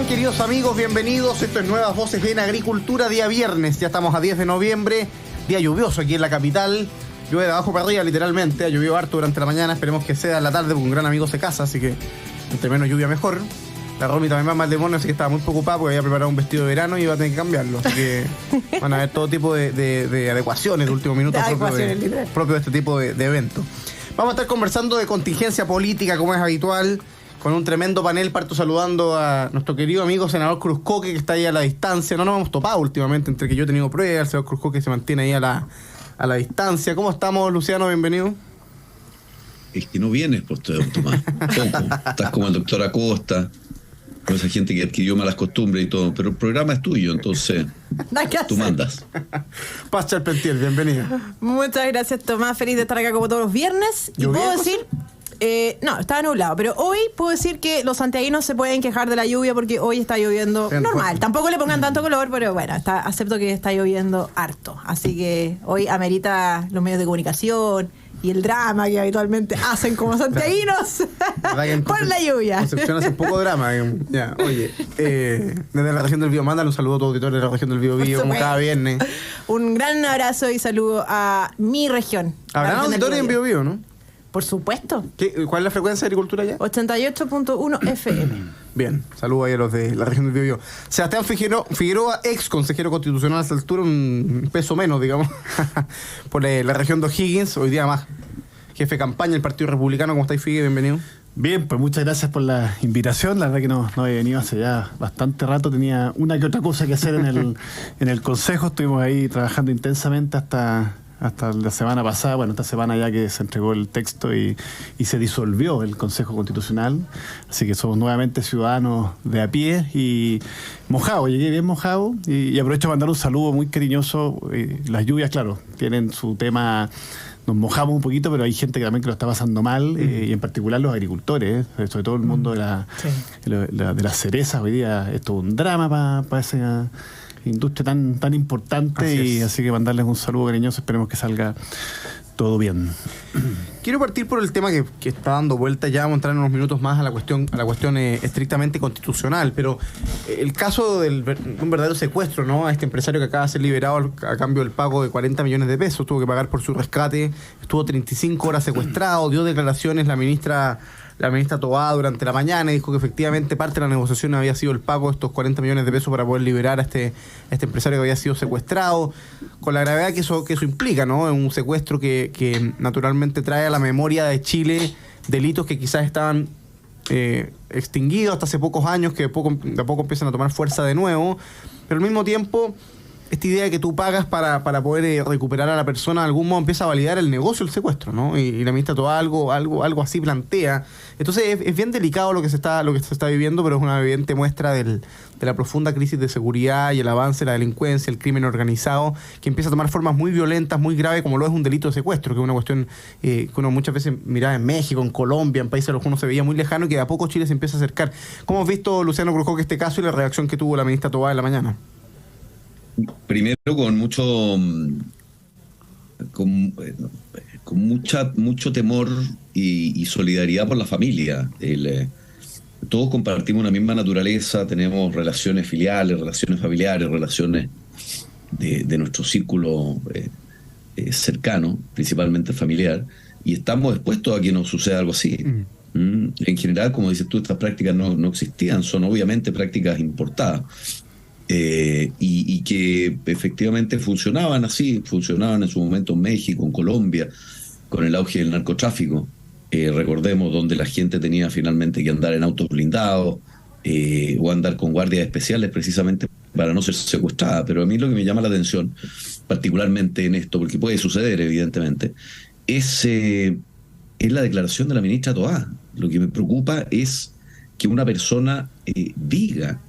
están, queridos amigos? Bienvenidos. Esto es Nuevas Voces en Agricultura, día viernes. Ya estamos a 10 de noviembre, día lluvioso aquí en la capital. Llueve de abajo para arriba, literalmente. Ha llovido harto durante la mañana. Esperemos que sea en la tarde, porque un gran amigo se casa, así que entre menos lluvia mejor. La Romy también va mal demonio, así que estaba muy preocupada porque había preparado un vestido de verano y iba a tener que cambiarlo. Así que van a haber todo tipo de adecuaciones de último minuto propio de este tipo de eventos. Vamos a estar conversando de contingencia política, como es habitual, con un tremendo panel. Parto saludando a nuestro querido amigo senador Cruzcoque, que está ahí a la distancia. No nos hemos topado últimamente, entre que yo he tenido pruebas, el senador Cruzcoque se mantiene ahí a la distancia. ¿Cómo estamos, Luciano? Bienvenido. Es que no vienes, pues, Tomás. Estás como el doctor Acosta, con esa gente que adquirió malas costumbres y todo. Pero el programa es tuyo, entonces tú mandas. Paz Charpentier, bienvenido. Muchas gracias, Tomás. Feliz de estar acá como todos los viernes. Y puedo decir... no, estaba nublado, pero hoy puedo decir que los santiaguinos se pueden quejar de la lluvia porque hoy está lloviendo normal. Tampoco le pongan tanto color, pero bueno, acepto que está lloviendo harto. Así que hoy amerita los medios de comunicación y el drama que habitualmente hacen como santiaguinos por la lluvia. Concepción hace un poco drama. Ya, oye, desde la región del Bío, mándale un saludo a todos los auditores de la región del Bío, como cada viernes. Un gran abrazo y saludo a mi región. Habrá auditores en Bío, ¿no? Por supuesto. ¿Cuál es la frecuencia de agricultura allá? 88.1 FM. Bien, saludos ahí a los de la región del Biobío. Sebastián Figueroa, ex consejero constitucional a esta altura, un peso menos, digamos, por la región de O'Higgins, hoy día más jefe de campaña del Partido Republicano. ¿Cómo estáis, Figue? Bienvenido. Bien, pues muchas gracias por la invitación. La verdad que no había venido hace ya bastante rato. Tenía una que otra cosa que hacer en el Consejo. Estuvimos ahí trabajando intensamente hasta la semana pasada, bueno, esta semana ya que se entregó el texto y se disolvió el Consejo Constitucional, así que somos nuevamente ciudadanos de a pie y mojado, llegué bien mojado y aprovecho para mandar un saludo muy cariñoso. Las lluvias, claro, tienen su tema, nos mojamos un poquito, pero hay gente que también que lo está pasando mal, y en particular los agricultores, sobre todo el mundo de las cerezas. Hoy día esto es un drama para esa industria tan importante, así que mandarles un saludo cariñoso. Esperemos que salga todo bien. Quiero partir por el tema que está dando vuelta. Ya vamos a entrar en unos minutos más a la cuestión estrictamente constitucional, pero el caso de un verdadero secuestro, ¿no? A este empresario que acaba de ser liberado a cambio del pago de 40 millones de pesos, tuvo que pagar por su rescate, estuvo 35 horas secuestrado, dio declaraciones la ministra Toá durante la mañana y dijo que efectivamente parte de la negociación había sido el pago de estos 40 millones de pesos para poder liberar a este empresario que había sido secuestrado, con la gravedad que eso implica, ¿no? Un secuestro que naturalmente trae a la memoria de Chile delitos que quizás estaban extinguidos hasta hace pocos años, que de a poco empiezan a tomar fuerza de nuevo, pero al mismo tiempo esta idea de que tú pagas para poder recuperar a la persona, de algún modo empieza a validar el negocio del secuestro, ¿no? Y la ministra Toá algo así plantea. Entonces es bien delicado lo que se está viviendo, pero es una evidente muestra de la profunda crisis de seguridad y el avance de la delincuencia, el crimen organizado, que empieza a tomar formas muy violentas, muy graves, como lo es un delito de secuestro, que es una cuestión que uno muchas veces miraba en México, en Colombia, en países a los que uno se veía muy lejano, y que de a poco Chile se empieza a acercar. ¿Cómo has visto, Luciano Cruzcoque, este caso y la reacción que tuvo la ministra Toá en la mañana? Primero con mucho temor y solidaridad por la familia. Todos compartimos una misma naturaleza, tenemos relaciones filiales, relaciones familiares, relaciones de nuestro círculo cercano, principalmente familiar, y estamos expuestos a que nos suceda algo así. En general, como dices tú, estas prácticas no existían, son obviamente prácticas importadas. Y que efectivamente funcionaban en su momento en México, en Colombia, con el auge del narcotráfico. Recordemos donde la gente tenía finalmente que andar en autos blindados o andar con guardias especiales precisamente para no ser secuestrada. Pero a mí lo que me llama la atención, particularmente en esto, porque puede suceder evidentemente, es la declaración de la ministra Toá. Lo que me preocupa es que una persona diga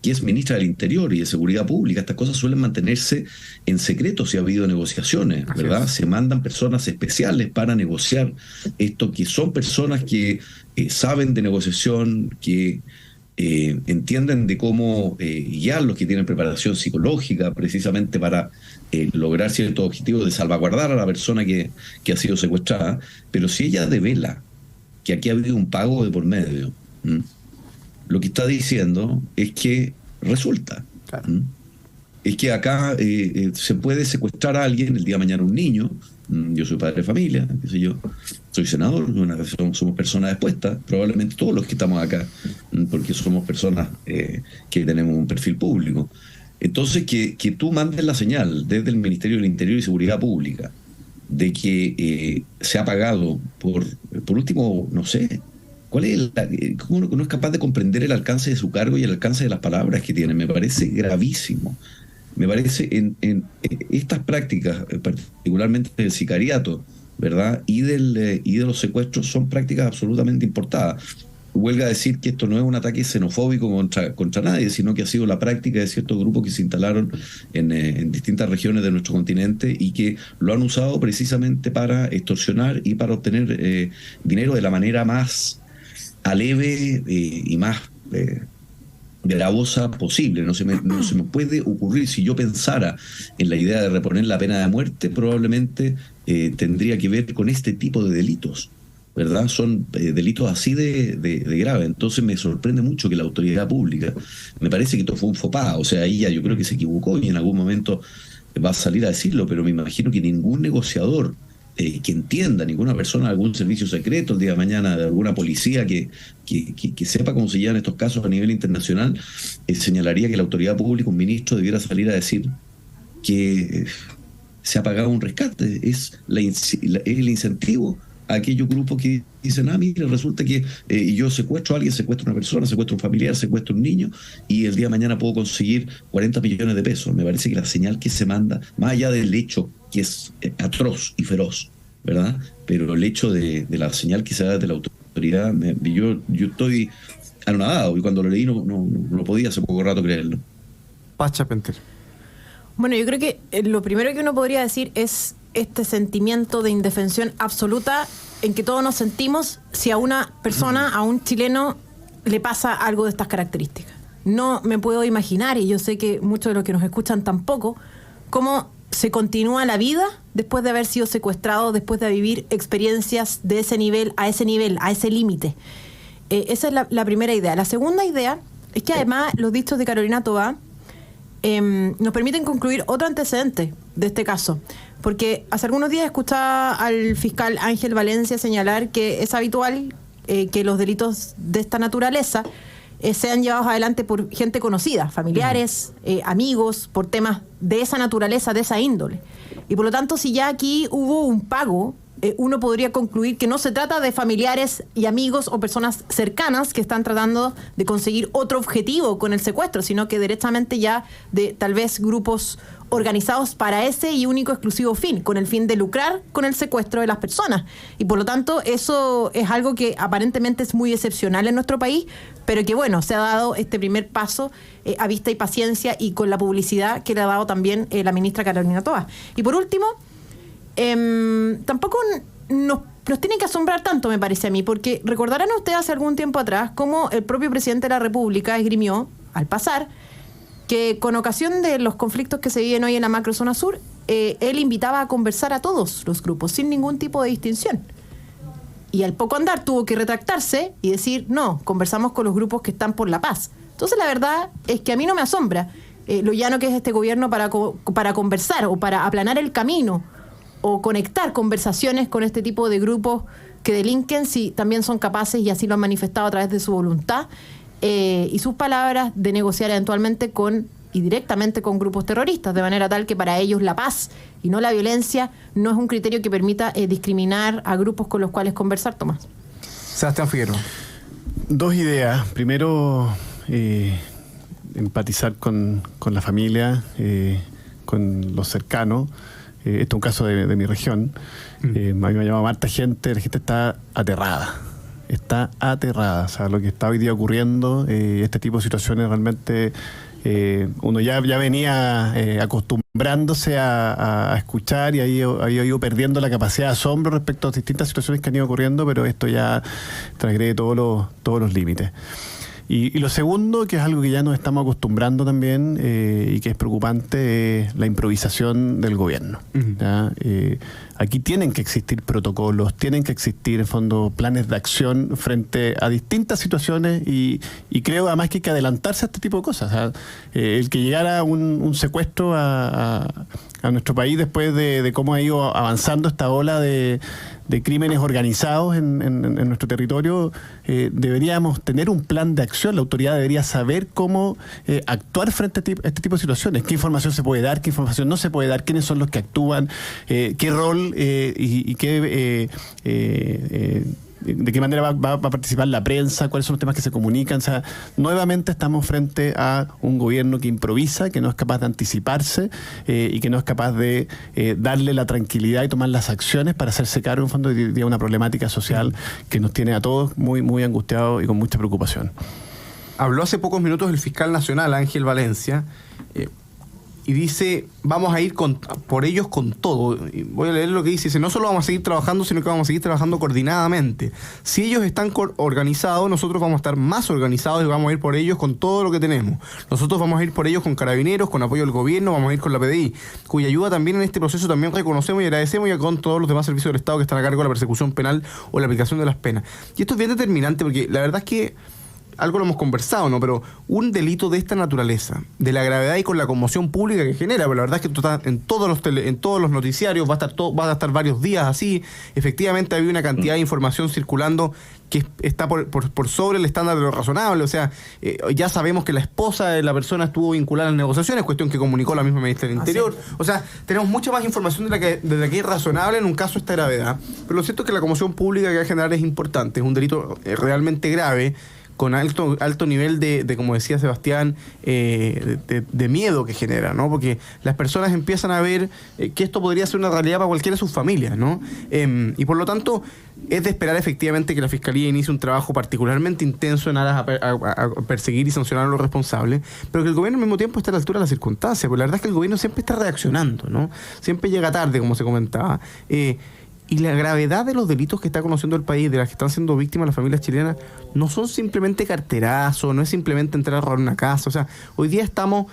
que es ministra del Interior y de Seguridad Pública. Estas cosas suelen mantenerse en secreto si ha habido negociaciones, ¿verdad? Se mandan personas especiales para negociar esto, que son personas que saben de negociación, que entienden de cómo guiarlos, que tienen preparación psicológica precisamente para lograr ciertos objetivos de salvaguardar a la persona que ha sido secuestrada. Pero si ella devela que aquí ha habido un pago de por medio, lo que está diciendo es que resulta. Claro. Es que acá se puede secuestrar a alguien, el día de mañana un niño. Yo soy padre de familia, qué sé yo, soy senador, somos personas expuestas, probablemente todos los que estamos acá, porque somos personas que tenemos un perfil público. Entonces, que tú mandes la señal desde el Ministerio del Interior y Seguridad Pública de que se ha pagado por último, no sé, ¿cuál es cómo no es capaz de comprender el alcance de su cargo y el alcance de las palabras que tiene? Me parece gravísimo. Me parece en estas prácticas, particularmente del sicariato, ¿verdad? Y de los secuestros, son prácticas absolutamente importadas. Huelga decir que esto no es un ataque xenofóbico contra nadie, sino que ha sido la práctica de ciertos grupos que se instalaron en distintas regiones de nuestro continente y que lo han usado precisamente para extorsionar y para obtener dinero de la manera más aleve y más gravosa posible. No se me puede ocurrir, si yo pensara en la idea de reponer la pena de muerte, probablemente tendría que ver con este tipo de delitos, ¿verdad? Son delitos así de grave. Entonces me sorprende mucho que la autoridad pública, me parece que esto fue un faux pas, o sea, ella yo creo que se equivocó y en algún momento va a salir a decirlo, pero me imagino que ningún negociador que entienda, ninguna persona de algún servicio secreto el día de mañana, de alguna policía que sepa cómo se llevan estos casos a nivel internacional, señalaría que la autoridad pública, un ministro, debiera salir a decir que se ha pagado un rescate. Es el incentivo a aquellos grupos que dicen, mire, resulta que yo secuestro a alguien, secuestro a una persona, secuestro a un familiar, secuestro a un niño, y el día de mañana puedo conseguir 40 millones de pesos. Me parece que la señal que se manda, más allá del hecho que es atroz y feroz, ¿verdad? Pero el hecho de la señal que se da de la autoridad, yo estoy anonadado, y cuando lo leí no podía hace poco rato creerlo. Pacha Penter. Bueno, yo creo que lo primero que uno podría decir es este sentimiento de indefensión absoluta en que todos nos sentimos si a una persona, a un chileno, le pasa algo de estas características. No me puedo imaginar, y yo sé que muchos de los que nos escuchan tampoco, cómo se continúa la vida después de haber sido secuestrado, después de vivir experiencias de ese nivel, a ese límite. Esa es la primera idea. La segunda idea es que además los dichos de Carolina Toá nos permiten concluir otro antecedente de este caso, porque hace algunos días escuchaba al fiscal Ángel Valencia señalar que es habitual que los delitos de esta naturaleza sean llevados adelante por gente conocida, familiares, amigos, por temas de esa naturaleza, de esa índole. Y por lo tanto, si ya aquí hubo un pago, uno podría concluir que no se trata de familiares y amigos o personas cercanas que están tratando de conseguir otro objetivo con el secuestro, sino que directamente ya de tal vez grupos organizados para ese y único exclusivo fin, con el fin de lucrar con el secuestro de las personas. Y por lo tanto, eso es algo que aparentemente es muy excepcional en nuestro país, pero que bueno, se ha dado este primer paso a vista y paciencia y con la publicidad que le ha dado también la ministra Carolina Toá. Y por último, tampoco nos tiene que asombrar tanto, me parece a mí, porque recordarán ustedes hace algún tiempo atrás cómo el propio presidente de la República esgrimió, al pasar, que con ocasión de los conflictos que se viven hoy en la macrozona sur, él invitaba a conversar a todos los grupos, sin ningún tipo de distinción. Y al poco andar tuvo que retractarse y decir, no, conversamos con los grupos que están por la paz. Entonces la verdad es que a mí no me asombra lo llano que es este gobierno para conversar o para aplanar el camino o conectar conversaciones con este tipo de grupos que delinquen, si también son capaces, y así lo han manifestado a través de su voluntad y sus palabras, de negociar eventualmente con y directamente con grupos terroristas, de manera tal que para ellos la paz y no la violencia no es un criterio que permita discriminar a grupos con los cuales conversar. Tomás. Sebastián Figueroa. Dos ideas. Primero, empatizar con la familia, con los cercanos. Este es un caso de mi región. A mí me ha llamado harta gente, la gente está aterrada. Está aterrada. O sea, lo que está hoy día ocurriendo, este tipo de situaciones realmente, uno ya venía acostumbrándose a escuchar y ha ido perdiendo la capacidad de asombro respecto a distintas situaciones que han ido ocurriendo, pero esto ya transgrede todos los límites. Y lo segundo, que es algo que ya nos estamos acostumbrando también y que es preocupante, es la improvisación del gobierno. ¿Ya? Aquí tienen que existir protocolos, tienen que existir, en fondo, planes de acción frente a distintas situaciones y creo además que hay que adelantarse a este tipo de cosas. O sea, el que llegara un secuestro a nuestro país después de cómo ha ido avanzando esta ola de crímenes organizados en nuestro territorio, deberíamos tener un plan de acción. La autoridad debería saber cómo actuar frente a este tipo de situaciones. ¿Qué información se puede dar? ¿Qué información no se puede dar? ¿Quiénes son los que actúan? ¿Qué rol y qué... de qué manera va a participar la prensa, cuáles son los temas que se comunican. O sea, nuevamente estamos frente a un gobierno que improvisa, que no es capaz de anticiparse y que no es capaz de darle la tranquilidad y tomar las acciones para hacerse cargo, en fondo, de una problemática social que nos tiene a todos muy, muy angustiados y con mucha preocupación. Habló hace pocos minutos el fiscal nacional, Ángel Valencia, y dice, vamos a ir por ellos con todo. Y voy a leer lo que dice. No solo vamos a seguir trabajando, sino que vamos a seguir trabajando coordinadamente. Si ellos están organizados, nosotros vamos a estar más organizados y vamos a ir por ellos con todo lo que tenemos. Nosotros vamos a ir por ellos con carabineros, con apoyo del gobierno, vamos a ir con la PDI, cuya ayuda también en este proceso también reconocemos y agradecemos, y con todos los demás servicios del Estado que están a cargo de la persecución penal o la aplicación de las penas. Y esto es bien determinante porque la verdad es que algo lo hemos conversado, ¿no? Pero un delito de esta naturaleza, de la gravedad y con la conmoción pública que genera, pero la verdad es que en todos los noticiarios va a estar varios días así. Efectivamente había una cantidad de información circulando que está por sobre el estándar de lo razonable. O sea, ya sabemos que la esposa de la persona estuvo vinculada a las negociaciones, cuestión que comunicó la misma ministra del Interior. O sea, tenemos mucha más información de la que es razonable en un caso de esta gravedad. Pero lo cierto es que la conmoción pública que va a generar es importante, es un delito realmente grave, con alto nivel de, como decía Sebastián, de miedo que genera, ¿no? Porque las personas empiezan a ver que esto podría ser una realidad para cualquiera de sus familias, ¿no? Y por lo tanto, es de esperar efectivamente que la Fiscalía inicie un trabajo particularmente intenso en aras a perseguir y sancionar a los responsables, pero que el gobierno al mismo tiempo esté a la altura de las circunstancias, porque la verdad es que el gobierno siempre está reaccionando, ¿no? Siempre llega tarde, como se comentaba. Y la gravedad de los delitos que está conociendo el país, de las que están siendo víctimas las familias chilenas, no son simplemente carterazos, no es simplemente entrar a robar una casa. O sea, hoy día estamos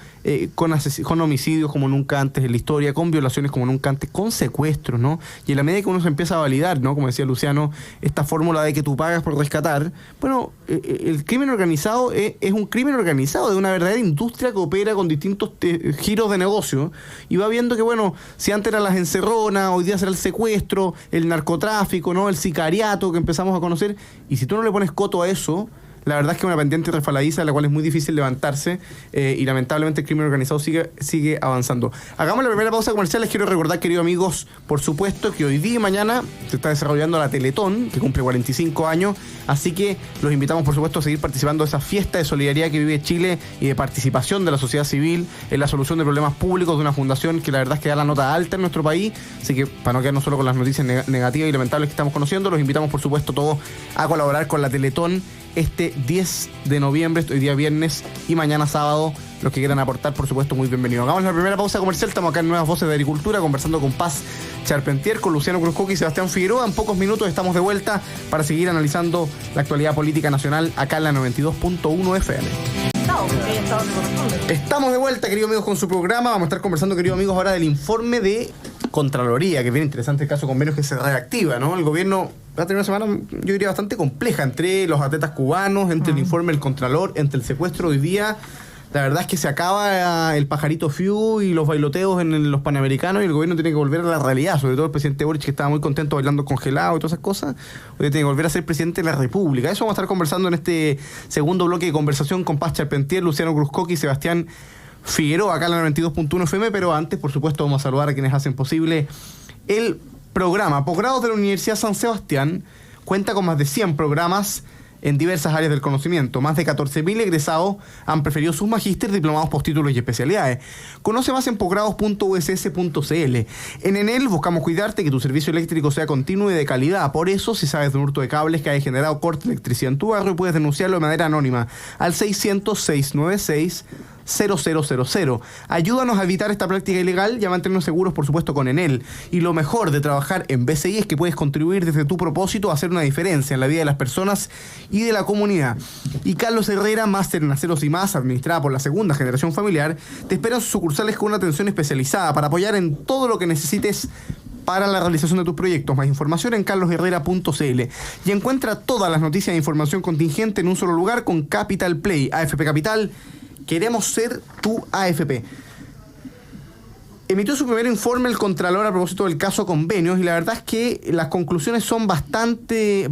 con homicidios como nunca antes en la historia, con violaciones como nunca antes, con secuestros, ¿no? Y en la medida que uno se empieza a validar, ¿no? Como decía Luciano, esta fórmula de que tú pagas por rescatar, bueno, el crimen organizado es un crimen organizado, de una verdadera industria que opera con distintos giros de negocio, y va viendo que, bueno, si antes eran las encerronas, hoy día será el secuestro, el narcotráfico, ¿no? El sicariato que empezamos a conocer, y si tú no le pones coto a eso, la verdad es que es una pendiente resbaladiza de la cual es muy difícil levantarse, y lamentablemente el crimen organizado sigue avanzando. Hagamos la primera pausa comercial. Les quiero recordar, queridos amigos, por supuesto, que hoy día y mañana se está desarrollando la Teletón, que cumple 45 años, así que los invitamos, por supuesto, a seguir participando de esa fiesta de solidaridad que vive Chile y de participación de la sociedad civil en la solución de problemas públicos de una fundación que la verdad es que da la nota alta en nuestro país. Así que, para no quedarnos solo con las noticias negativas y lamentables que estamos conociendo, los invitamos, por supuesto, todos a colaborar con la Teletón este 10 de noviembre, hoy día viernes, y mañana sábado. Los que quieran aportar, por supuesto, muy bienvenidos. Hagamos la primera pausa comercial. Estamos acá en Nuevas Voces de Agricultura, conversando con Paz Charpentier, con Luciano Cruzcoque y Sebastián Figueroa. En pocos minutos estamos de vuelta para seguir analizando la actualidad política nacional acá en la 92.1 FM. Estamos de vuelta, queridos amigos, con su programa. Vamos a estar conversando, queridos amigos, ahora del informe de Contraloría, que es bien interesante el caso Convenios, que se reactiva, ¿no? El gobierno va a tener una semana, yo diría, bastante compleja, entre los atletas cubanos, entre el informe del Contralor, entre el secuestro de hoy día. La verdad es que se acaba el pajarito Fiu y los bailoteos en los Panamericanos, y el gobierno tiene que volver a la realidad, sobre todo el presidente Boric, que estaba muy contento bailando congelado y todas esas cosas. Hoy tiene que volver a ser presidente de la República. Eso vamos a estar conversando en este segundo bloque de conversación con Paz Charpentier, Luciano Cruzcoque y Sebastián Figueroa, acá en la 92.1 FM, pero antes, por supuesto, vamos a saludar a quienes hacen posible el programa. Posgrados de la Universidad San Sebastián cuenta con más de 100 programas en diversas áreas del conocimiento. Más de 14.000 egresados han preferido sus magísteres, diplomados, postítulos y especialidades. Conoce más en posgrados.uss.cl. En Enel buscamos cuidarte, que tu servicio eléctrico sea continuo y de calidad. Por eso, si sabes de un hurto de cables que haya generado corte de electricidad en tu barrio, puedes denunciarlo de manera anónima al 600-696 Ayúdanos a evitar esta práctica ilegal y a mantenernos seguros, por supuesto, con Enel. Y lo mejor de trabajar en BCI es que puedes contribuir desde tu propósito a hacer una diferencia en la vida de las personas y de la comunidad. Y Carlos Herrera, máster en aceros y más, administrada por la segunda generación familiar, te espera en sus sucursales con una atención especializada para apoyar en todo lo que necesites para la realización de tus proyectos. Más información en carlosherrera.cl. Y encuentra todas las noticias e información contingente en un solo lugar con Capital Play. AFP Capital, queremos ser tu AFP. Emitió su primer informe el Contralor a propósito del caso Convenios y la verdad es que las conclusiones son bastante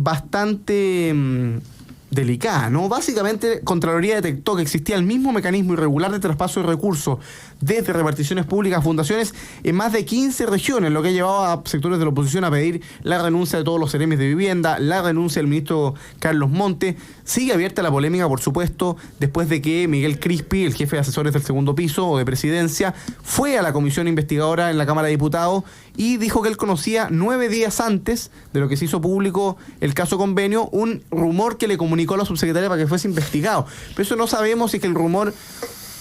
delicadas, ¿no? Básicamente, Contraloría detectó que existía el mismo mecanismo irregular de traspaso de recursos desde reparticiones públicas a fundaciones en más de 15 regiones, lo que ha llevado a sectores de la oposición a pedir la renuncia de todos los seremis de vivienda, la renuncia del ministro Carlos Monte. Sigue abierta la polémica, por supuesto, después de que Miguel Crispi, el jefe de asesores del segundo piso o de presidencia, fue a la comisión investigadora en la Cámara de Diputados y dijo que él conocía 9 días antes de lo que se hizo público el caso Convenio, un rumor que le comunicó a la subsecretaria para que fuese investigado. Pero eso no sabemos si es que el rumor...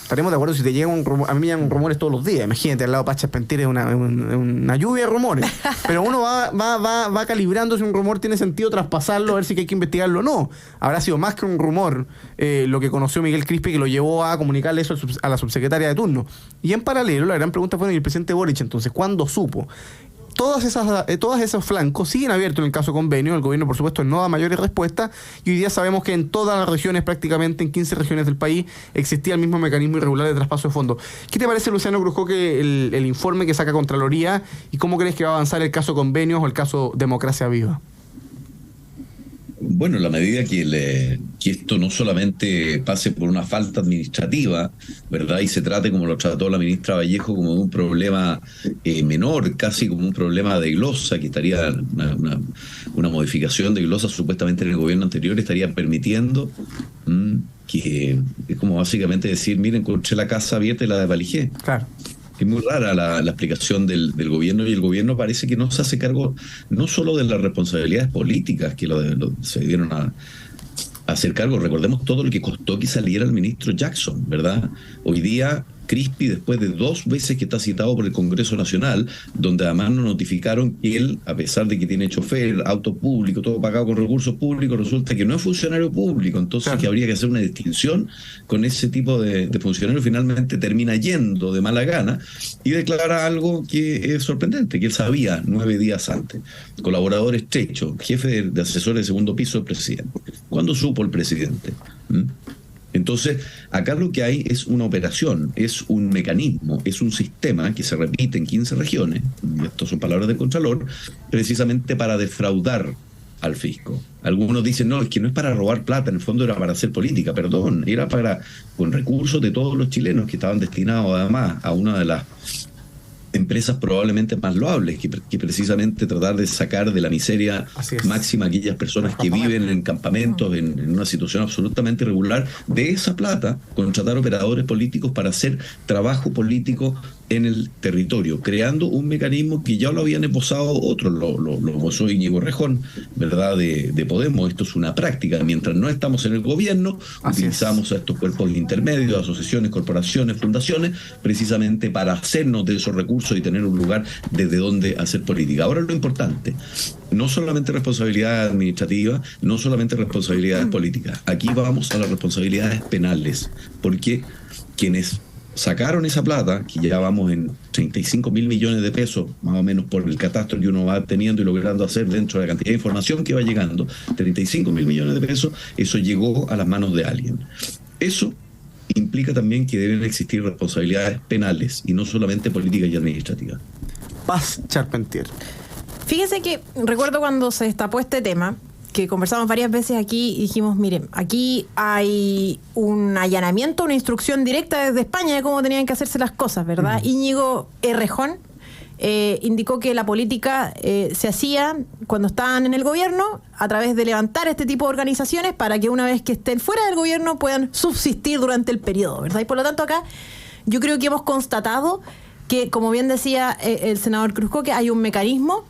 Estaremos de acuerdo si te llega un rumor. A mí me llegan rumores todos los días. Imagínate, al lado de Pacha Espentire es una lluvia de rumores. Pero uno va calibrando si un rumor tiene sentido traspasarlo, a ver si hay que investigarlo o no. Habrá sido más que un rumor lo que conoció Miguel Crispi, que lo llevó a comunicarle eso a la subsecretaria de turno. Y en paralelo, la gran pregunta fue: ¿y el presidente Boric entonces cuándo supo? Todos esos flancos siguen abiertos en el caso Convenio. El gobierno, por supuesto, no da mayores respuestas. Y hoy día sabemos que en todas las regiones, prácticamente en 15 regiones del país, existía el mismo mecanismo irregular de traspaso de fondos. ¿Qué te parece, Luciano Cruzcoque, el informe que saca Contraloría? ¿Y cómo crees que va a avanzar el caso Convenios o el caso Democracia Viva? Bueno, en la medida que esto no solamente pase por una falta administrativa, ¿verdad? Y se trate, como lo trató la ministra Vallejo, como de un problema menor, casi como un problema de glosa, que estaría una modificación de glosa supuestamente en el gobierno anterior, estaría permitiendo que es como básicamente decir: miren, encontré la casa abierta y la desvalijé. Claro. Es muy rara la explicación del gobierno, y el gobierno parece que no se hace cargo no solo de las responsabilidades políticas que se dieron a hacer cargo. Recordemos todo lo que costó que saliera el ministro Jackson, ¿verdad? Hoy día Crispi, después de 2 veces que está citado por el Congreso Nacional, donde además nos notificaron que él, a pesar de que tiene chofer, auto público, todo pagado con recursos públicos, resulta que no es funcionario público. Entonces, claro, que habría que hacer una distinción con ese tipo de funcionario. Finalmente termina yendo de mala gana y declara algo que es sorprendente, que él sabía 9 días antes. Colaborador estrecho, jefe de asesores de segundo piso del presidente. ¿Cuándo supo el presidente? Entonces, acá lo que hay es una operación, es un mecanismo, es un sistema que se repite en 15 regiones, y estas son palabras del Contralor, precisamente para defraudar al fisco. Algunos dicen: no, es que no es para robar plata, en el fondo era para hacer política. Perdón, era con recursos de todos los chilenos que estaban destinados además a una de las empresas probablemente más loables, que precisamente tratar de sacar de la miseria máxima a aquellas personas que viven en campamentos en una situación absolutamente irregular. De esa plata, contratar operadores políticos para hacer trabajo político en el territorio, creando un mecanismo que ya lo habían esbozado otros, lo esbozó Íñigo Rejón, ¿verdad?, de Podemos. Esto es una práctica. Mientras no estamos en el gobierno, utilizamos a estos cuerpos intermedios, asociaciones, corporaciones, fundaciones, precisamente para hacernos de esos recursos y tener un lugar desde donde hacer política. Ahora, lo importante, no solamente responsabilidades administrativas, no solamente responsabilidades políticas. Aquí vamos a las responsabilidades penales, porque quienes sacaron esa plata, que ya vamos en 35 mil millones de pesos, más o menos, por el catastro que uno va teniendo y logrando hacer dentro de la cantidad de información que va llegando, 35 mil millones de pesos, eso llegó a las manos de alguien. Eso implica también que deben existir responsabilidades penales y no solamente políticas y administrativas. Paz Charpentier. Fíjese que recuerdo cuando se destapó este tema, que conversamos varias veces aquí y dijimos: miren, aquí hay un allanamiento, una instrucción directa desde España de cómo tenían que hacerse las cosas, ¿verdad? Íñigo Errejón indicó que la política se hacía cuando estaban en el gobierno a través de levantar este tipo de organizaciones para que una vez que estén fuera del gobierno puedan subsistir durante el periodo, ¿verdad? Y por lo tanto acá yo creo que hemos constatado que, como bien decía el senador Cruzcoque, hay un mecanismo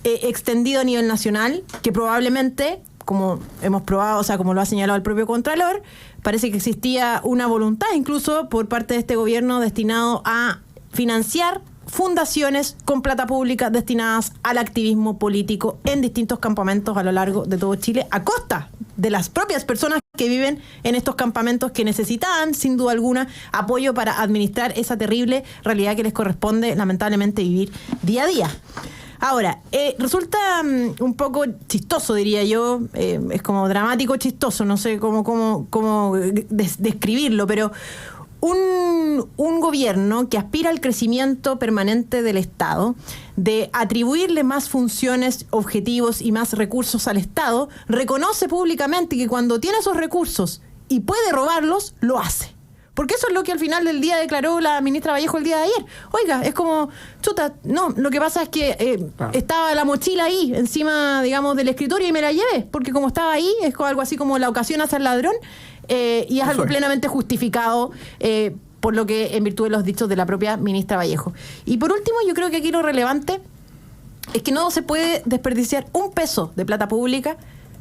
extendido a nivel nacional que probablemente como hemos probado, o sea, como lo ha señalado el propio Contralor, parece que existía una voluntad incluso por parte de este gobierno destinado a financiar fundaciones con plata pública destinadas al activismo político en distintos campamentos a lo largo de todo Chile, a costa de las propias personas que viven en estos campamentos, que necesitaban, sin duda alguna, apoyo para administrar esa terrible realidad que les corresponde, lamentablemente, vivir día a día. Ahora, resulta un poco chistoso, diría yo, es como dramático chistoso, no sé cómo describirlo, pero un gobierno que aspira al crecimiento permanente del Estado, de atribuirle más funciones, objetivos y más recursos al Estado, reconoce públicamente que cuando tiene esos recursos y puede robarlos, lo hace. Porque eso es lo que al final del día declaró la ministra Vallejo el día de ayer. Oiga, es como, chuta, no, lo que pasa es que estaba la mochila ahí, encima, digamos, del escritorio y me la llevé. Porque como estaba ahí, es algo así como la ocasión hace el ladrón, y es algo plenamente justificado por lo que, en virtud de los dichos de la propia ministra Vallejo. Y por último, yo creo que aquí lo relevante es que no se puede desperdiciar un peso de plata pública,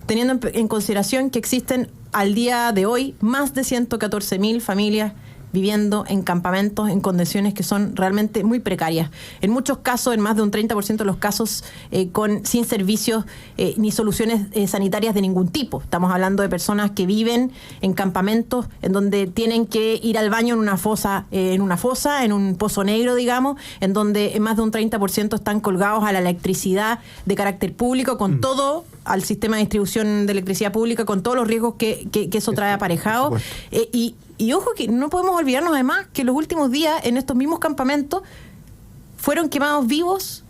teniendo en consideración que existen al día de hoy más de 114.000 familias viviendo en campamentos en condiciones que son realmente muy precarias. En muchos casos, en más de un 30% de los casos, sin servicios ni soluciones sanitarias de ningún tipo. Estamos hablando de personas que viven en campamentos en donde tienen que ir al baño en una fosa, en un pozo negro, digamos, en donde en más de un 30% están colgados a la electricidad de carácter público, con todo, al sistema de distribución de electricidad pública, con todos los riesgos que eso trae aparejado. Y ojo que no podemos olvidarnos además que los últimos días en estos mismos campamentos fueron quemados vivos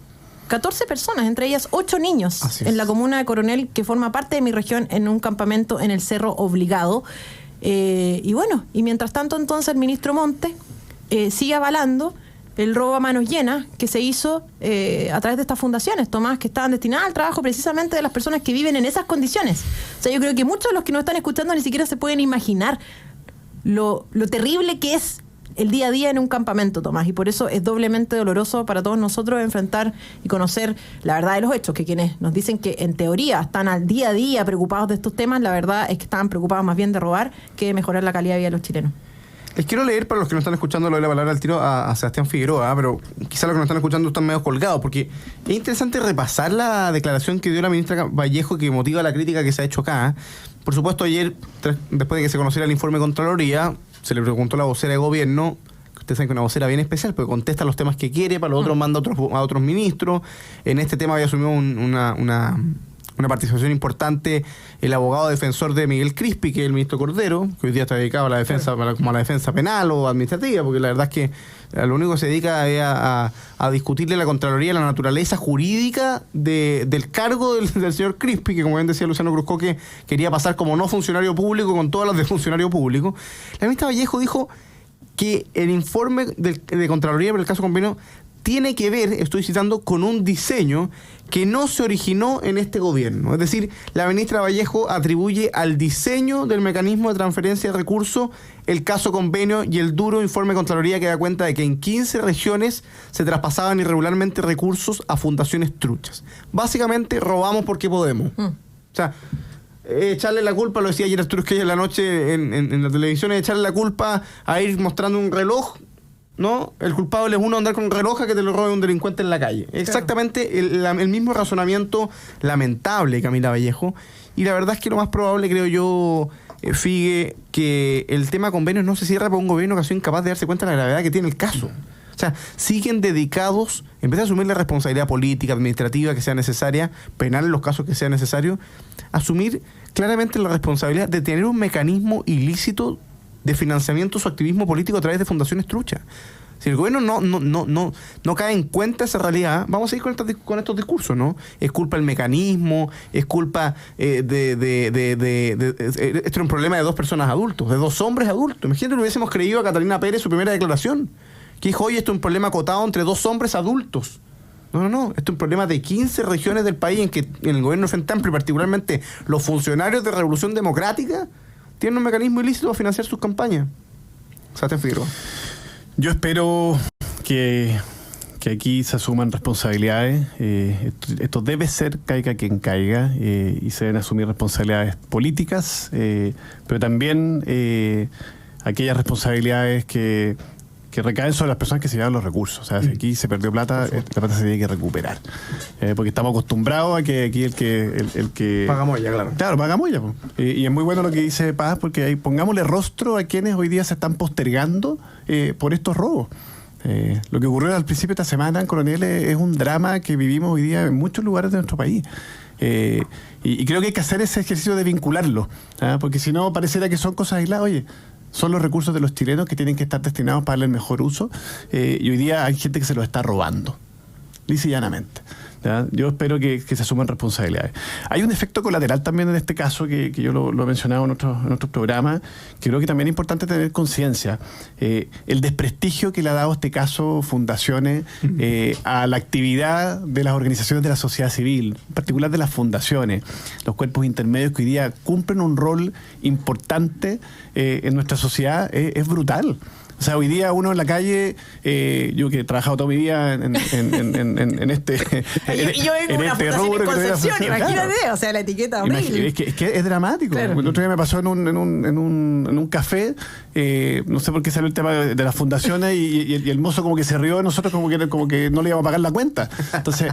14 personas, entre ellas 8 niños, en la comuna de Coronel, que forma parte de mi región, en un campamento en el Cerro Obligado. Y bueno, y mientras tanto entonces el ministro Montes sigue avalando el robo a manos llenas que se hizo a través de estas fundaciones, Tomás, que estaban destinadas al trabajo precisamente de las personas que viven en esas condiciones. O sea, yo creo que muchos de los que nos están escuchando ni siquiera se pueden imaginar lo terrible que es el día a día en un campamento, Tomás, y por eso es doblemente doloroso para todos nosotros enfrentar y conocer la verdad de los hechos, que quienes nos dicen que en teoría están al día a día preocupados de estos temas, la verdad es que estaban preocupados más bien de robar que de mejorar la calidad de vida de los chilenos. Les quiero leer, para los que no están escuchando, le doy la palabra al tiro a Sebastián Figueroa, pero quizá los que no están escuchando están medio colgados, porque es interesante repasar la declaración que dio la ministra Vallejo, que motiva la crítica que se ha hecho acá. Por supuesto, ayer, después de que se conociera el informe de Contraloría, se le preguntó a la vocera de gobierno, que ustedes saben que es una vocera bien especial, porque contesta los temas que quiere, para los otros manda a otros ministros. En este tema había asumido una participación importante el abogado defensor de Miguel Crispi, que es el ministro Cordero, que hoy día está dedicado a la defensa, como a la defensa penal o administrativa, porque la verdad es que lo único que se dedica es a discutirle a la Contraloría la naturaleza jurídica del cargo del señor Crispi, que como bien decía Luciano Cruzco, que quería pasar como no funcionario público con todas las de funcionario público. La ministra Vallejo dijo que el informe de Contraloría por el caso Convenio tiene que ver, estoy citando, con un diseño que no se originó en este gobierno. Es decir, la ministra Vallejo atribuye al diseño del mecanismo de transferencia de recursos el caso Convenio y el duro informe de Contraloría que da cuenta de que en 15 regiones se traspasaban irregularmente recursos a fundaciones truchas. Básicamente, robamos porque podemos. O sea, echarle la culpa, lo decía ayer Arturo Esquella en la noche en la televisión, echarle la culpa a ir mostrando un reloj, ¿no? El culpable es uno andar con un reloj a que te lo robe un delincuente en la calle. Exactamente el mismo razonamiento lamentable, Camila Vallejo. Y la verdad es que lo más probable, creo yo, Figue, que el tema convenios no se cierra por un gobierno que ha sido incapaz de darse cuenta de la gravedad que tiene el caso. O sea, siguen dedicados, en vez de asumir la responsabilidad política, administrativa que sea necesaria, penal en los casos que sea necesario, asumir claramente la responsabilidad de tener un mecanismo ilícito de financiamiento de su activismo político a través de fundaciones truchas. Si el gobierno no cae en cuenta esa realidad, vamos a ir con estos discursos, ¿no? Es culpa del mecanismo, es culpa esto es un problema de 2 personas adultos, de 2 hombres adultos. Imagínate, lo hubiésemos creído a Catalina Pérez su primera declaración, que dijo, oye, esto es un problema acotado entre 2 hombres adultos. No, esto es un problema de 15 regiones del país en que en el gobierno Frente Amplio, y particularmente los funcionarios de Revolución Democrática, tienen un mecanismo ilícito para financiar sus campañas. Sebastián Figueroa. Yo espero que que aquí se asuman responsabilidades. Esto debe ser caiga quien caiga, y se deben asumir responsabilidades políticas, pero también aquellas responsabilidades que recaen sobre las personas que se llevan los recursos. O sea, si aquí se perdió plata, la plata se tiene que recuperar. Porque estamos acostumbrados a que aquí el que paga moya, claro. Claro, paga moya. Y es muy bueno lo que dice Paz, porque ahí pongámosle rostro a quienes hoy día se están postergando por estos robos. Lo que ocurrió al principio de esta semana, Coronel, es un drama que vivimos hoy día en muchos lugares de nuestro país. Y creo que hay que hacer ese ejercicio de vincularlo, porque si no pareciera que son cosas aisladas. Oye, son los recursos de los chilenos que tienen que estar destinados para darle el mejor uso, y hoy día hay gente que se los está robando, lisa y llanamente. ¿Ya? Yo espero que se asuman responsabilidades. Hay un efecto colateral también en este caso que yo lo he mencionado en otros programas, que creo que también es importante tener conciencia. El desprestigio que le ha dado este caso fundaciones a la actividad de las organizaciones de la sociedad civil, en particular de las fundaciones, los cuerpos intermedios que hoy día cumplen un rol importante en nuestra sociedad, es brutal. O sea, hoy día uno en la calle, yo que he trabajado toda mi vida en este yo vengo de una fundación en Concepción, imagínate, claro. O sea, la etiqueta horrible. Es que es dramático. Claro. El otro día me pasó en un café, no sé por qué salió el tema de las fundaciones, y el mozo como que se rió de nosotros, como que no le íbamos a pagar la cuenta. Entonces,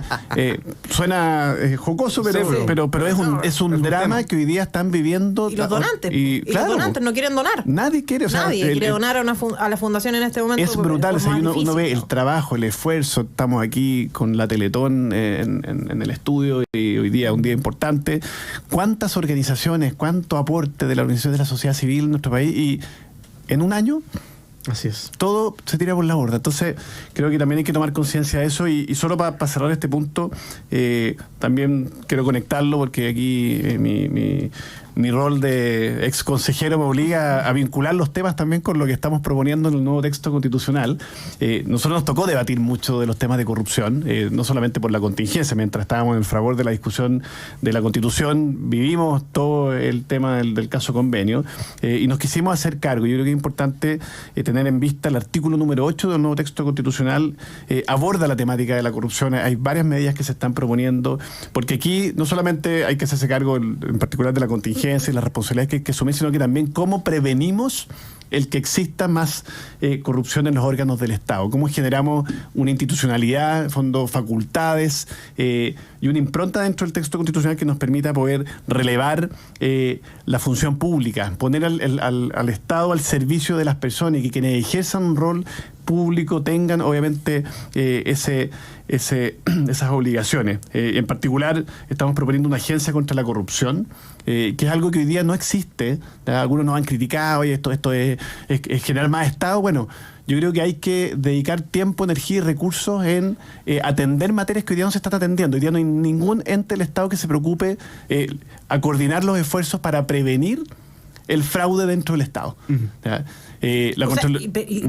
suena jocoso, pero es un drama que hoy día están viviendo. Y los donantes. Los donantes no quieren donar. Nadie quiere. Nadie quiere donar a la fundación en este momento. Es brutal. O sea, uno ve el trabajo, el esfuerzo. Estamos aquí con la Teletón en el estudio, y hoy día un día importante. ¿Cuántas organizaciones, cuánto aporte de la organización de la sociedad civil en nuestro país? Y en un año, así es, todo se tira por la borda. Entonces, creo que también hay que tomar conciencia de eso. Y solo para cerrar este punto, también quiero conectarlo, porque aquí mi rol de ex consejero me obliga a vincular los temas también con lo que estamos proponiendo en el nuevo texto constitucional. Nosotros nos tocó debatir mucho de los temas de corrupción, no solamente por la contingencia. Mientras estábamos en el fragor de la discusión de la Constitución, vivimos todo el tema del caso convenio, y nos quisimos hacer cargo. Yo creo que es importante tener en vista el artículo número 8 del nuevo texto constitucional. Aborda la temática de la corrupción. Hay varias medidas que se están proponiendo, porque aquí no solamente hay que hacerse cargo en particular de la contingencia y las responsabilidades que hay que asumir, sino que también cómo prevenimos el que exista más corrupción en los órganos del Estado, cómo generamos una institucionalidad, en fondo, facultades, y una impronta dentro del texto constitucional que nos permita poder relevar la función pública, poner al Estado al servicio de las personas, y que quienes ejerzan un rol público tengan obviamente esas obligaciones. En particular, estamos proponiendo una agencia contra la corrupción, que es algo que hoy día no existe. Algunos nos han criticado, y esto es generar más Estado. Bueno, yo creo que hay que dedicar tiempo, energía y recursos en atender materias que hoy día no se están atendiendo. Hoy día no hay ningún ente del Estado que se preocupe a coordinar los esfuerzos para prevenir el fraude dentro del Estado.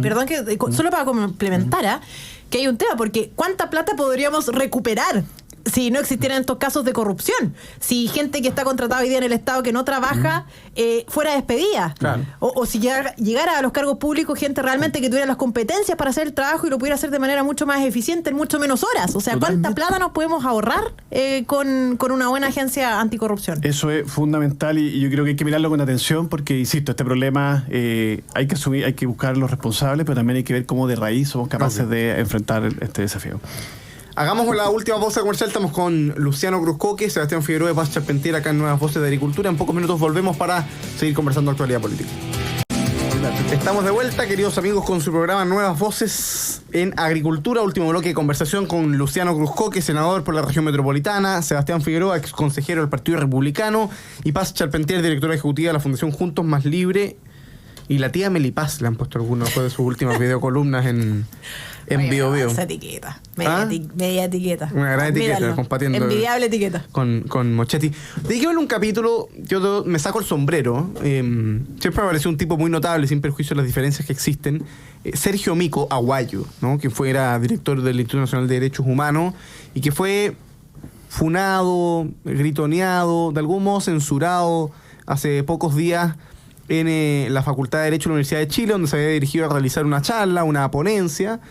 Perdón, que solo para complementar, que hay un tema, porque ¿cuánta plata podríamos recuperar si no existieran estos casos de corrupción? Si gente que está contratada hoy día en el Estado que no trabaja fuera despedida, claro. o si llegara a los cargos públicos gente realmente que tuviera las competencias para hacer el trabajo y lo pudiera hacer de manera mucho más eficiente en mucho menos horas. O sea, totalmente. ¿Cuánta plata nos podemos ahorrar con una buena agencia anticorrupción? Eso es fundamental, y yo creo que hay que mirarlo con atención, porque, insisto, este problema hay que buscar los responsables, pero también hay que ver cómo de raíz somos capaces de enfrentar este desafío. Hagamos la última pausa comercial. Estamos con Luciano Cruzcoque, Sebastián Figueroa y Paz Charpentier acá en Nuevas Voces de Agricultura. En pocos minutos volvemos para seguir conversando actualidad política. Estamos de vuelta, queridos amigos, con su programa Nuevas Voces en Agricultura. Último bloque de conversación con Luciano Cruzcoque, senador por la región metropolitana, Sebastián Figueroa, ex consejero del Partido Republicano, y Paz Charpentier, directora ejecutiva de la Fundación Juntos Más Libre. Y la tía Melipaz le han puesto algunos de sus últimas videocolumnas en Bio Bio. Esa etiqueta. Media etiqueta. Una gran etiqueta, compartiendo. Envidiable etiqueta. Con Mochetti. Dediqué un capítulo, yo me saco el sombrero. Siempre me pareció un tipo muy notable, sin perjuicio de las diferencias que existen. Sergio Mico Aguayo, ¿no? Que era director del Instituto Nacional de Derechos Humanos y que fue funado, gritoneado, de algún modo censurado hace pocos días en la Facultad de Derecho de la Universidad de Chile, donde se había dirigido a realizar una charla, una ponencia,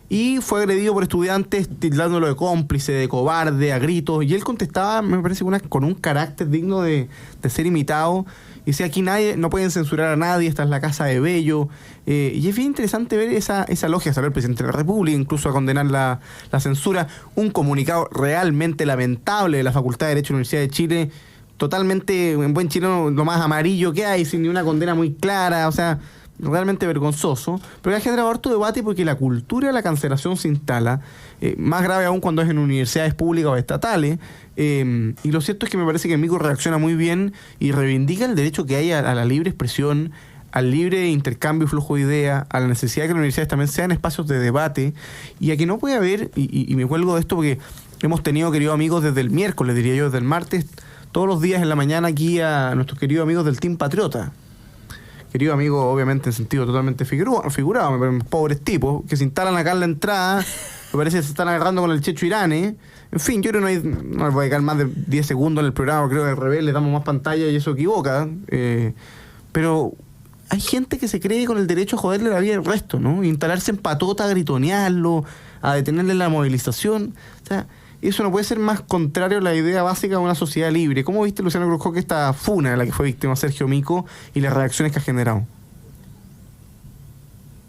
y fue agredido por estudiantes tildándolo de cómplice, de cobarde, a gritos, y él contestaba, me parece, con un carácter digno de ser imitado. Y decía, aquí no pueden censurar a nadie, esta es la casa de Bello. Y es bien interesante ver esa logia, saber el presidente de la República, incluso a condenar la censura. Un comunicado realmente lamentable de la Facultad de Derecho de la Universidad de Chile, totalmente, en buen chileno, lo más amarillo que hay, sin ni una condena muy clara, o sea, realmente vergonzoso, pero que ha generado harto debate porque la cultura de la cancelación se instala, más grave aún cuando es en universidades públicas o estatales, y lo cierto es que me parece que Mico reacciona muy bien y reivindica el derecho que hay a la libre expresión, al libre intercambio y flujo de ideas, a la necesidad de que las universidades también sean espacios de debate, y a que no puede haber, y me cuelgo de esto porque hemos tenido, queridos amigos, desde el miércoles, diría yo, desde el martes, todos los días en la mañana aquí a nuestros queridos amigos del Team Patriota. Querido amigo, obviamente en sentido totalmente figurado, pobres tipos, que se instalan acá en la entrada, me parece que se están agarrando con el Checho Irane. En fin, yo creo que no les voy a dedicar más de 10 segundos en el programa, creo que al revés, le damos más pantalla y eso equivoca. Pero hay gente que se cree con el derecho a joderle la vida al resto, ¿no? Instalarse en patota, a gritonearlo, a detenerle la movilización. O sea, eso no puede ser más contrario a la idea básica de una sociedad libre. ¿Cómo viste, Luciano Cruzco, que esta funa de la que fue víctima Sergio Mico y las reacciones que ha generado?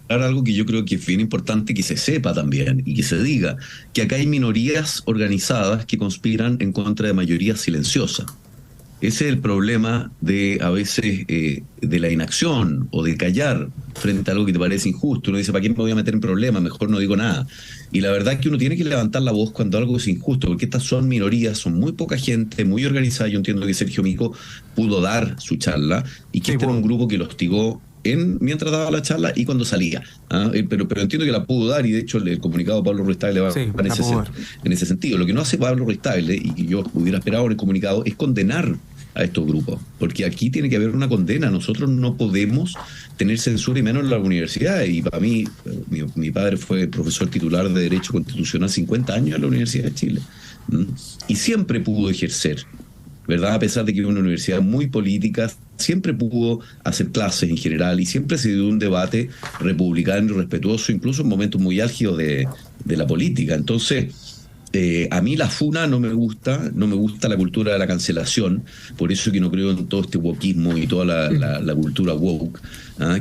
Algo que yo creo que es bien importante que se sepa también y que se diga, que acá hay minorías organizadas que conspiran en contra de mayorías silenciosas. Ese es el problema de, a veces, de la inacción o de callar frente a algo que te parece injusto. Uno dice, ¿para qué me voy a meter en problemas? Mejor no digo nada. Y la verdad es que uno tiene que levantar la voz cuando algo es injusto, porque estas son minorías, son muy poca gente, muy organizada. Yo entiendo que Sergio Mico pudo dar su charla y que este era un grupo que lo hostigó mientras daba la charla y cuando salía. Pero entiendo que la pudo dar, y de hecho el comunicado de Pablo Ruiz-Tagle va en ese sentido. Lo que no hace Pablo Ruiz-Tagle, y yo hubiera esperado en el comunicado, es condenar a estos grupos, porque aquí tiene que haber una condena. Nosotros no podemos tener censura, y menos en la universidad. Y para mí, mi padre fue profesor titular de Derecho Constitucional 50 años en la Universidad de Chile, y siempre pudo ejercer, ¿verdad? A pesar de que era una universidad muy política, siempre pudo hacer clases en general y siempre se dio un debate republicano y respetuoso, incluso en momentos muy álgidos de la política. Entonces, a mí la funa no me gusta la cultura de la cancelación, por eso que no creo en todo este wokismo y toda la cultura woke,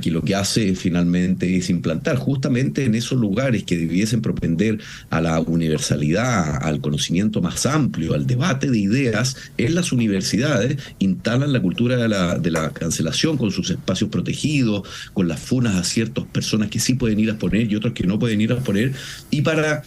que lo que hace finalmente es implantar justamente en esos lugares que debiesen propender a la universalidad, al conocimiento más amplio, al debate de ideas. En las universidades instalan la cultura de la cancelación, con sus espacios protegidos, con las funas a ciertas personas que sí pueden ir a poner y otros que no pueden ir a poner, y para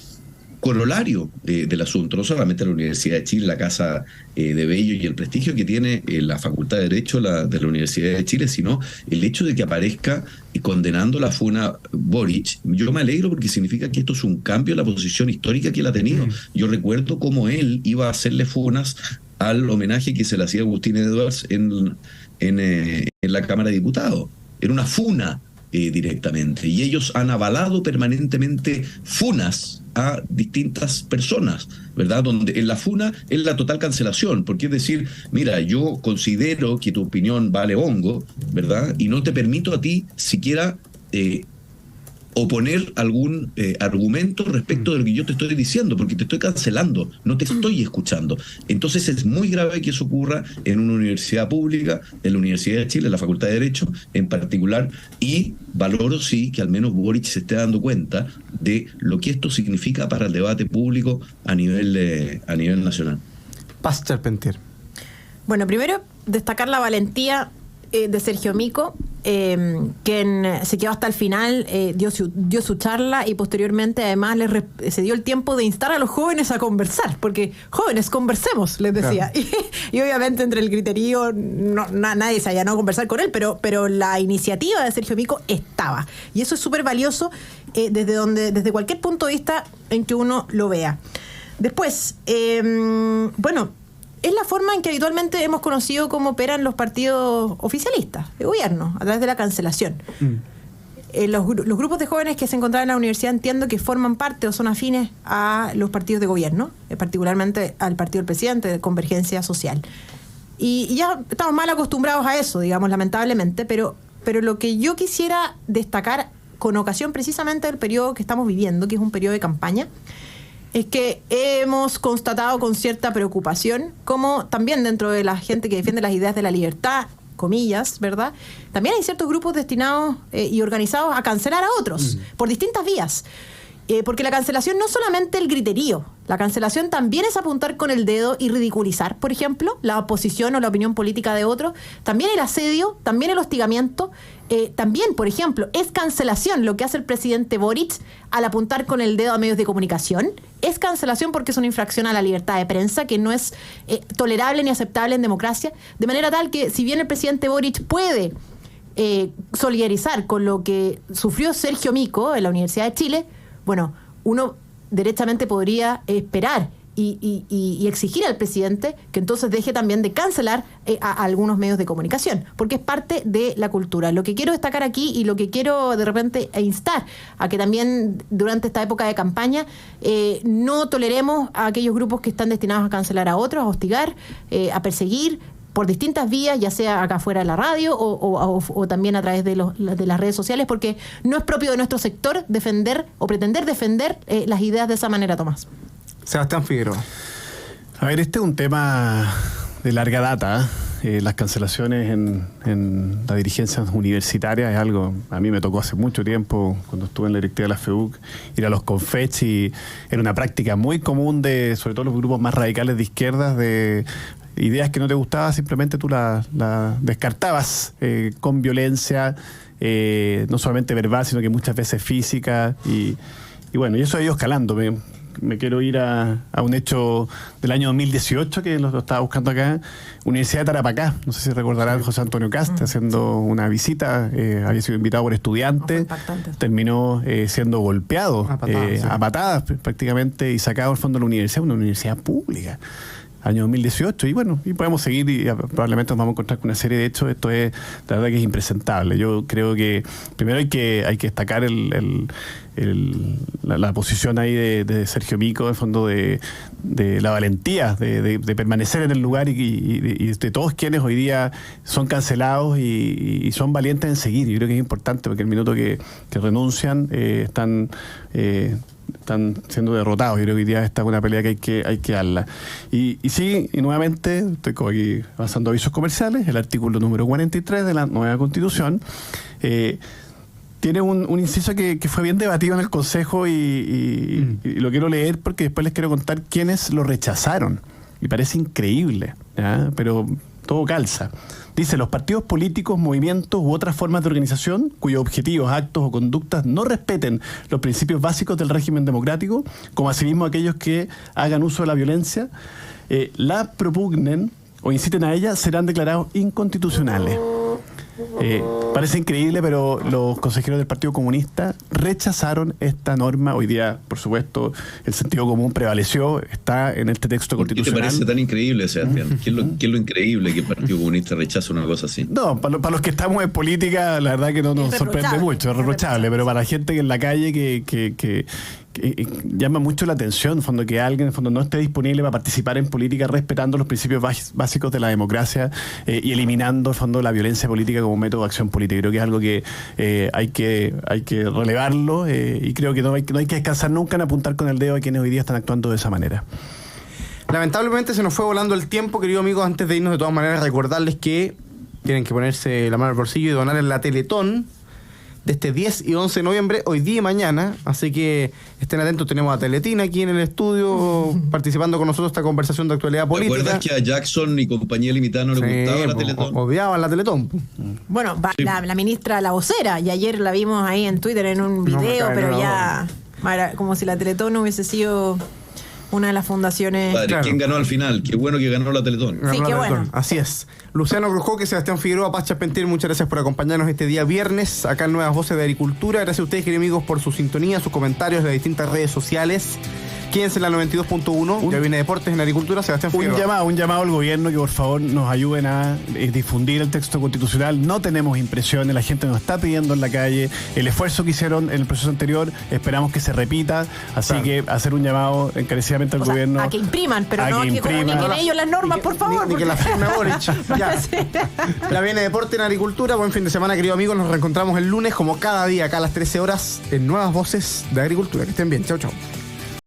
corolario del asunto, no solamente la Universidad de Chile, la Casa de Bello y el prestigio que tiene la Facultad de Derecho de la Universidad de Chile, sino el hecho de que aparezca condenando la funa Boric. Yo me alegro porque significa que esto es un cambio en la posición histórica que él ha tenido. Yo recuerdo cómo él iba a hacerle funas al homenaje que se le hacía a Agustín Edwards en la Cámara de Diputados. Era una funa directamente, y ellos han avalado permanentemente funas a distintas personas, ¿verdad? Donde en la funa es la total cancelación, porque es decir, mira, yo considero que tu opinión vale hongo, ¿verdad? Y no te permito a ti siquiera oponer algún argumento respecto de lo que yo te estoy diciendo, porque te estoy cancelando, no te estoy escuchando. Entonces es muy grave que eso ocurra en una universidad pública, en la Universidad de Chile, en la Facultad de Derecho en particular, y valoro sí que al menos Boric se esté dando cuenta de lo que esto significa para el debate público a nivel nacional. Paz Charpentier. Bueno, primero destacar la valentía de Sergio Mico, quien se quedó hasta el final, dio su charla, y posteriormente además se dio el tiempo de instar a los jóvenes a conversar, porque jóvenes, conversemos, les decía. Claro. Y obviamente entre el griterío nadie se allanó a conversar con él, pero la iniciativa de Sergio Mico estaba, y eso es súper valioso desde cualquier punto de vista en que uno lo vea. Después, es la forma en que habitualmente hemos conocido cómo operan los partidos oficialistas de gobierno, a través de la cancelación. Los grupos de jóvenes que se encontraban en la universidad, entiendo que forman parte o son afines a los partidos de gobierno, particularmente al partido del presidente, de Convergencia Social. Y ya estamos mal acostumbrados a eso, digamos, lamentablemente, pero lo que yo quisiera destacar con ocasión precisamente del periodo que estamos viviendo, que es un periodo de campaña, es que hemos constatado con cierta preocupación cómo también dentro de la gente que defiende las ideas de la libertad, comillas, ¿verdad? También hay ciertos grupos destinados y organizados a cancelar a otros por distintas vías. Porque la cancelación no es solamente el griterío, la cancelación también es apuntar con el dedo y ridiculizar, por ejemplo, la oposición o la opinión política de otros, también el asedio, también el hostigamiento, también, por ejemplo, es cancelación lo que hace el presidente Boric al apuntar con el dedo a medios de comunicación, es cancelación porque es una infracción a la libertad de prensa que no es tolerable ni aceptable en democracia, de manera tal que si bien el presidente Boric puede solidarizar con lo que sufrió Sergio Mico en la Universidad de Chile, bueno, uno derechamente podría esperar y exigir al presidente que entonces deje también de cancelar a algunos medios de comunicación, porque es parte de la cultura. Lo que quiero destacar aquí y lo que quiero de repente instar a que también durante esta época de campaña no toleremos a aquellos grupos que están destinados a cancelar a otros, a hostigar, a perseguir, por distintas vías, ya sea acá afuera de la radio o también a través de las redes sociales, porque no es propio de nuestro sector defender o pretender defender las ideas de esa manera, Tomás. Sebastián Figueroa. A ver, este es un tema de larga data. Las cancelaciones en la dirigencia universitaria es algo, a mí me tocó hace mucho tiempo, cuando estuve en la directiva de la FEUC, ir a los confech, y era una práctica muy común de, sobre todo los grupos más radicales de izquierdas, de ideas que no te gustaban, simplemente tú las descartabas con violencia, no solamente verbal, sino que muchas veces física, y bueno, y eso ha ido escalando. Me quiero ir a un hecho del año 2018 que lo estaba buscando acá, Universidad de Tarapacá, no sé si recordarán José Antonio Cast haciendo una visita, había sido invitado por estudiantes, terminó siendo golpeado a patadas prácticamente y sacado al fondo de la universidad, una universidad pública. Año 2018, y bueno, y podemos seguir y probablemente nos vamos a encontrar con una serie de hechos. Esto es, la verdad que es impresentable. Yo creo que primero hay que destacar la posición ahí de Sergio Mico, en fondo de la valentía de permanecer en el lugar y de todos quienes hoy día son cancelados y son valientes en seguir. Yo creo que es importante porque el minuto que renuncian están siendo derrotados. Yo creo que hoy día esta es una pelea que hay que darla. Y sí, y nuevamente, estoy aquí avanzando avisos comerciales, el artículo número 43 de la nueva Constitución tiene un inciso que fue bien debatido en el Consejo y lo quiero leer porque después les quiero contar quiénes lo rechazaron. Y parece increíble, ¿ya? Pero todo calza. Dice, los partidos políticos, movimientos u otras formas de organización cuyos objetivos, actos o conductas no respeten los principios básicos del régimen democrático, como asimismo aquellos que hagan uso de la violencia, la propugnen o inciten a ella, serán declarados inconstitucionales. Parece increíble, pero los consejeros del Partido Comunista rechazaron esta norma. Hoy día, por supuesto, el sentido común prevaleció, está en este texto constitucional. ¿Qué te parece tan increíble, Sebastián? ¿Qué es lo increíble que el Partido Comunista rechace una cosa así? No, para los que estamos en política, la verdad que no nos sorprende mucho, es reprochable, pero para la gente que en la calle que llama mucho la atención, en fondo, que alguien en fondo no esté disponible para participar en política respetando los principios básicos de la democracia y eliminando en fondo la violencia política como método de acción política. Creo que es algo que hay que relevarlo y creo que no hay que descansar nunca en apuntar con el dedo a quienes hoy día están actuando de esa manera. Lamentablemente se nos fue volando el tiempo, queridos amigos. Antes de irnos, de todas maneras, recordarles que tienen que ponerse la mano al bolsillo y donar en la Teletón de este 10 y 11 de noviembre, hoy día y mañana, así que estén atentos. Tenemos a Teletina aquí en el estudio participando con nosotros esta conversación de actualidad política. ¿Te acuerdas que a Jackson y compañía limitada no le gustaba la Teletón? Odiaban la Teletón. Bueno, la ministra, la vocera, y ayer la vimos ahí en Twitter en un video, pero ya era como si la Teletón no hubiese sido una de las fundaciones. Padre, claro. ¿Quién ganó al final? Qué bueno que ganó la Teletón. Sí, qué bueno. Así es. Luciano Grujoque, Sebastián Figueroa, Paz Charpentier, muchas gracias por acompañarnos este día viernes acá en Nuevas Voces de Agricultura. Gracias a ustedes, queridos amigos, por su sintonía, sus comentarios de las distintas redes sociales. Quédense en la 92.1. Ya viene Deportes en Agricultura. Sebastián Figueroa. Un llamado al gobierno que por favor nos ayuden a difundir el texto constitucional. No tenemos impresiones, la gente nos está pidiendo en la calle. El esfuerzo que hicieron en el proceso anterior, esperamos que se repita. Así que hacer un llamado encarecidamente al gobierno. A que impriman, pero no que comuniquen ellos las normas, por favor. Ni que la firme Boric. Ya. La viene Deporte en Agricultura. Buen fin de semana, queridos amigos. Nos reencontramos el lunes, como cada día, acá a las 13 horas, en Nuevas Voces de Agricultura. Que estén bien. Chau, chau.